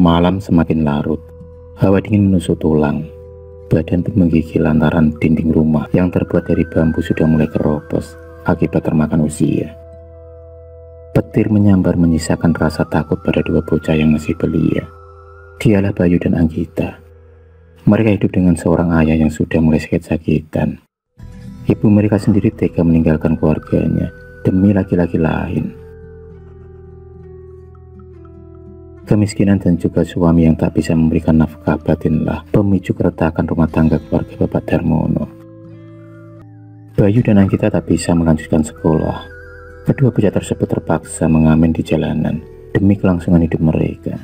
Malam semakin larut, hawa dingin menusuk tulang, badan pun menggigil lantaran dinding rumah yang terbuat dari bambu sudah mulai keropos akibat termakan usia. Petir menyambar menyisakan rasa takut pada dua bocah yang masih belia. Dialah Bayu dan Anggita. Mereka hidup dengan seorang ayah yang sudah mulai sakit-sakitan. Ibu mereka sendiri tega meninggalkan keluarganya demi laki-laki lain. Kemiskinan dan juga suami yang tak bisa memberikan nafkah batinlah pemicu keretakan rumah tangga keluarga Bapak Darmono. Bayu dan Anggita tak bisa melanjutkan sekolah. Kedua bocah tersebut terpaksa mengamen di jalanan demi kelangsungan hidup mereka.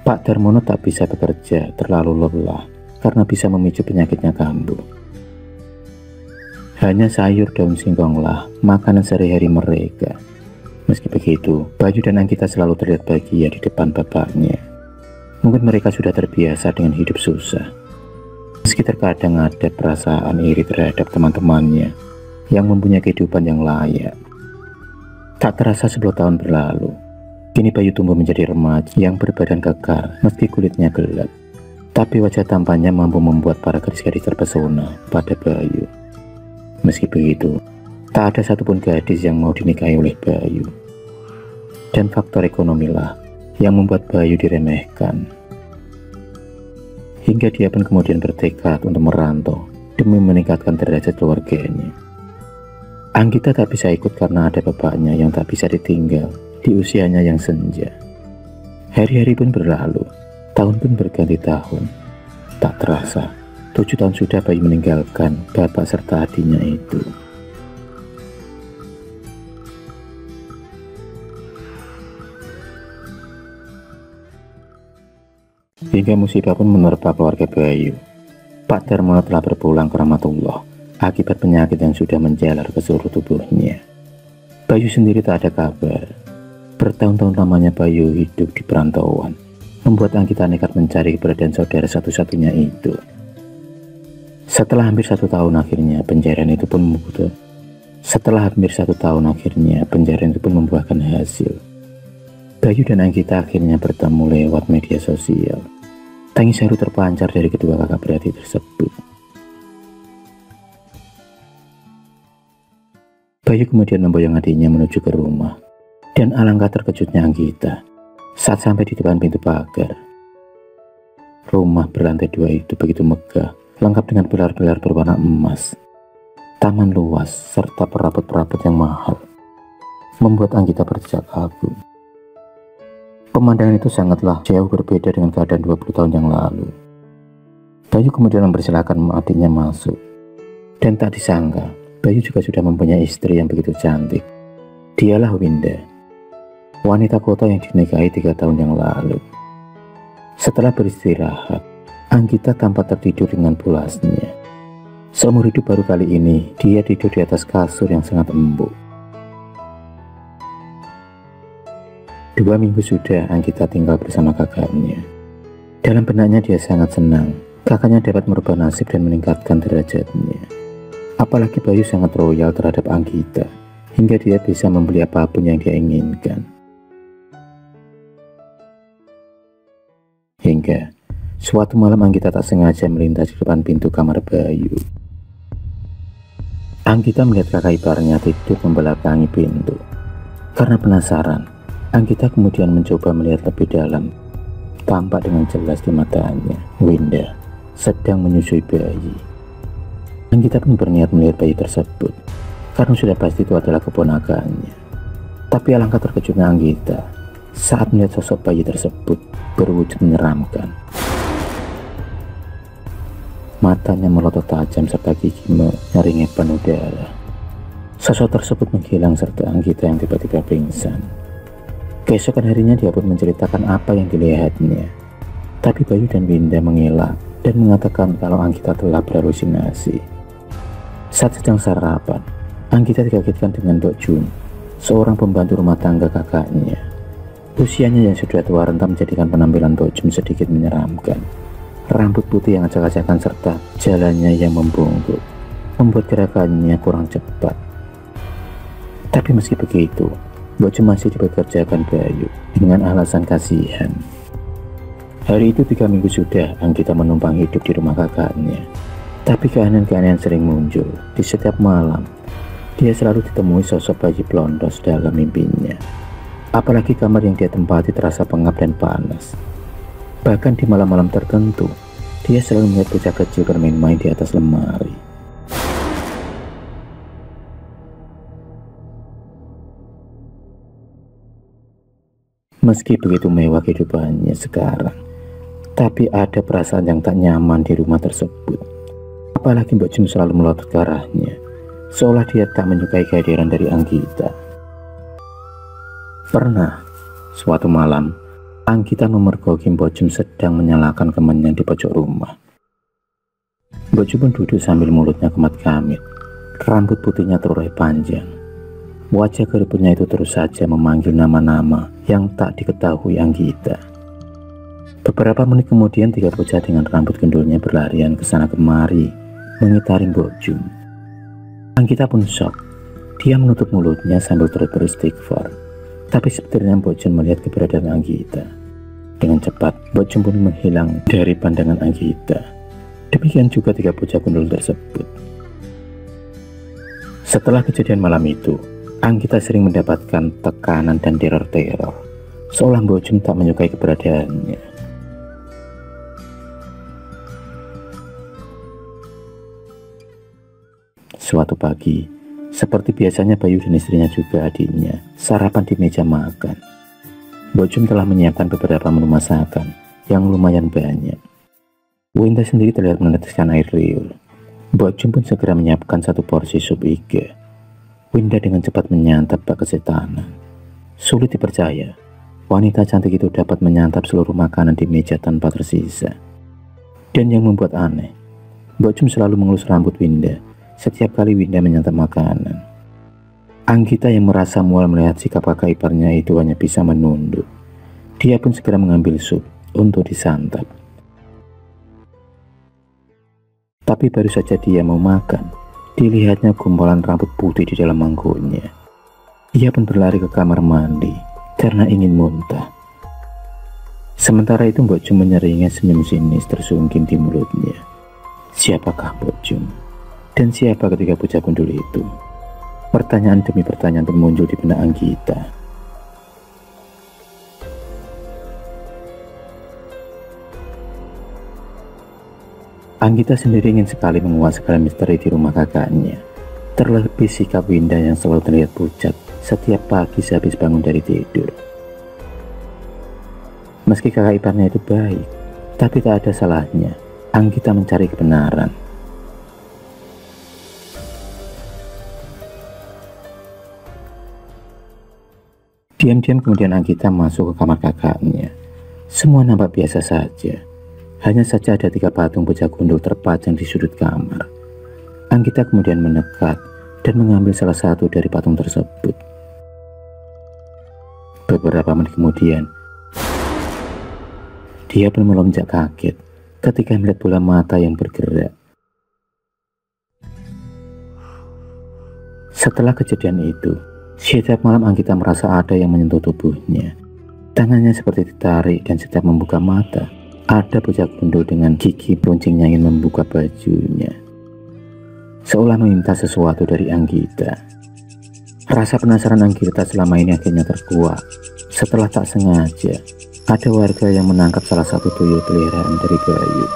Pak Darmono tak bisa bekerja, terlalu lelah karena bisa memicu penyakitnya kambuh. Hanya sayur daun singkonglah makanan sehari-hari mereka. Meski begitu, Bayu dan Anggita selalu terlihat bahagia di depan bapaknya. Mungkin mereka sudah terbiasa dengan hidup susah. Meski terkadang ada perasaan iri terhadap teman-temannya yang mempunyai kehidupan yang layak. Tak terasa 10 tahun berlalu. Kini Bayu tumbuh menjadi remaja yang berbadan kekar meski kulitnya gelap. Tapi wajah tampannya mampu membuat para gadis-gadis terpesona pada Bayu. Meski begitu, tak ada satupun gadis yang mau dinikahi oleh Bayu. Dan faktor ekonomilah yang membuat Bayu diremehkan. Hingga dia pun kemudian bertekad untuk merantau demi meningkatkan derajat keluarganya. Anggita tak bisa ikut karena ada bapaknya yang tak bisa ditinggal di usianya yang senja. Hari-hari pun berlalu, tahun pun berganti tahun. Tak terasa, 7 tahun sudah Bayu meninggalkan bapak serta adiknya itu. Hingga musibah pun menerpa keluarga Bayu. Pak Darmono telah berpulang ke rahmatullah akibat penyakit yang sudah menjalar ke seluruh tubuhnya. Bayu sendiri tak ada kabar. Bertahun-tahun lamanya Bayu hidup di perantauan, membuat Anggita nekat mencari keberadaan saudara satu-satunya itu. Setelah hampir 1 tahun akhirnya pencarian itu pun membuahkan hasil. Bayu dan Anggita akhirnya bertemu lewat media sosial. Tangis haru terpancar dari kedua kakak berhati tersebut. Bayu kemudian memboyong adiknya menuju ke rumah. Dan alangkah terkejutnya Anggita saat sampai di depan pintu pagar. Rumah berlantai 2 itu begitu megah, lengkap dengan pilar-pilar berwarna emas, taman luas, serta perabot-perabot yang mahal, membuat Anggita berdecak kagum. Pemandangan itu sangatlah jauh berbeda dengan keadaan 20 tahun yang lalu. Bayu kemudian mempersilahkan adiknya masuk. Dan tak disangka, Bayu juga sudah mempunyai istri yang begitu cantik. Dialah Winda, wanita kota yang dinikahi 3 tahun yang lalu. Setelah beristirahat, Anggita tampak tertidur dengan pulasnya. Seumur hidup baru kali ini, dia tidur di atas kasur yang sangat empuk. 2 minggu sudah Anggita tinggal bersama kakaknya. Dalam benaknya dia sangat senang kakaknya dapat merubah nasib dan meningkatkan derajatnya. Apalagi Bayu sangat royal terhadap Anggita, hingga dia bisa membeli apapun yang dia inginkan. Hingga suatu malam Anggita tak sengaja melintas di depan pintu kamar Bayu. Anggita melihat kakak iparnya tidur membelakangi pintu. Karena penasaran, Anggita kemudian mencoba melihat lebih dalam tampak dengan jelas di matanya. Winda sedang menyusui bayi. Anggita pun berniat melihat bayi tersebut, karena sudah pasti itu adalah keponakannya. Tapi alangkah terkejutnya Anggita saat melihat sosok bayi tersebut berwujud menyeramkan. Matanya melotot tajam serta gigi menyaringi penuh darah. Sosok tersebut menghilang serta Anggita yang tiba-tiba pingsan. Keesokan harinya dia pun menceritakan apa yang dilihatnya. Tapi Bayu dan Winda mengelak dan mengatakan kalau Anggita telah berhalusinasi. Saat sedang sarapan, Anggita dikagetkan dengan Mbok Jun, seorang pembantu rumah tangga kakaknya. Usianya yang sudah tua renta menjadikan penampilan Mbok Jun sedikit menyeramkan. Rambut putih yang acak-acakan serta jalannya yang membungkuk membuat gerakannya kurang cepat. Tapi meski begitu, Mbok Jun masih dipekerjakan Bayu dengan alasan kasihan. Hari itu 3 minggu sudah Anggita menumpang hidup di rumah kakaknya. Tapi keanehan-keanehan sering muncul. Di setiap malam, dia selalu ditemui sosok bayi blondos dalam mimpinya. Apalagi kamar yang dia tempati terasa pengap dan panas. Bahkan di malam-malam tertentu, dia selalu melihat bocah kecil bermain-main di atas lemari. Meski begitu mewah kehidupannya sekarang, tapi ada perasaan yang tak nyaman di rumah tersebut. Apalagi Mbok Jun selalu melotot ke arahnya, seolah dia tak menyukai kehadiran dari Anggita. Pernah, suatu malam, Anggita memergoki Mbok Jun sedang menyalakan kemenyan di pojok rumah. Mbok Jun pun duduk sambil mulutnya kemat-kamit. Rambut putihnya terurai panjang. Wajah keriputnya itu terus saja memanggil nama-nama yang tak diketahui Anggita. Beberapa menit kemudian 3 bocah dengan rambut gendulnya berlarian ke sana kemari mengitari Mbok Jun. Anggita pun shock. Dia menutup mulutnya sambil terus beristighfar. Tapi sebenarnya Mbok Jun melihat keberadaan Anggita. Dengan cepat, Mbok Jun pun menghilang dari pandangan Anggita. Demikian juga 3 bocah gundul tersebut. Setelah kejadian malam itu, Anggita sering mendapatkan tekanan dan teror-teror, seolah Mbok Jun tak menyukai keberadaannya. Suatu pagi, seperti biasanya Bayu dan istrinya juga adiknya sarapan di meja makan. Mbok Jun telah menyiapkan beberapa menu masakan yang lumayan banyak. Winda sendiri terlihat meneteskan air riul. Mbok Jun pun segera menyiapkan 1 porsi sup iga. Winda dengan cepat menyantap bak kesetanan. Sulit dipercaya, wanita cantik itu dapat menyantap seluruh makanan di meja tanpa tersisa. Dan yang membuat aneh, Mbok Jun selalu mengelus rambut Winda setiap kali Winda menyantap makanan. Anggita yang merasa mual melihat sikap kakak iparnya itu hanya bisa menunduk. Dia pun segera mengambil sup untuk disantap. Tapi baru saja dia mau makan, dilihatnya gumpalan rambut putih di dalam mangkuknya. Ia pun berlari ke kamar mandi karena ingin muntah. Sementara itu Mbok Jun menyeringai senyum sinis tersungkim di mulutnya. Siapakah Mbok Jun? Dan siapa ketiga bocah gundul itu? Pertanyaan demi pertanyaan pun muncul di benak Anggita. Anggita sendiri ingin sekali menguak segala misteri di rumah kakaknya. Terlebih sikap Winda yang selalu terlihat pucat setiap pagi sehabis bangun dari tidur. Meski kakak iparnya itu baik, tapi tak ada salahnya Anggita mencari kebenaran. Diam-diam kemudian Anggita masuk ke kamar kakaknya. Semua nampak biasa saja. Hanya saja ada 3 patung bocah gundul terpajang di sudut kamar. Anggita kemudian mendekat dan mengambil salah satu dari patung tersebut. Beberapa menit kemudian, dia pun melonjak kaget ketika melihat bola mata yang bergerak. Setelah kejadian itu, setiap malam Anggita merasa ada yang menyentuh tubuhnya. Tangannya seperti ditarik dan setiap membuka mata, ada bocah gundul dengan gigi runcingnya ingin membuka bajunya, seolah meminta sesuatu dari Anggita. Rasa penasaran Anggita selama ini akhirnya terkuak setelah tak sengaja Ada warga yang menangkap salah satu tuyul peliharaan dari Bayu.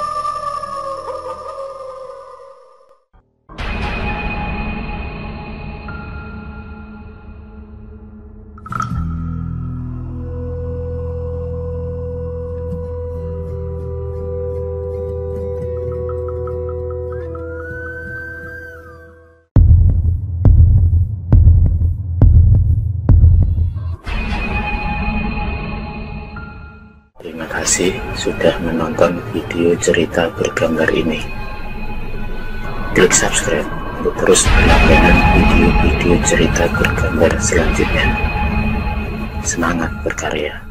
Terima kasih sudah menonton video cerita bergambar ini. Klik subscribe untuk terus berlangganan video-video cerita bergambar selanjutnya. Semangat berkarya.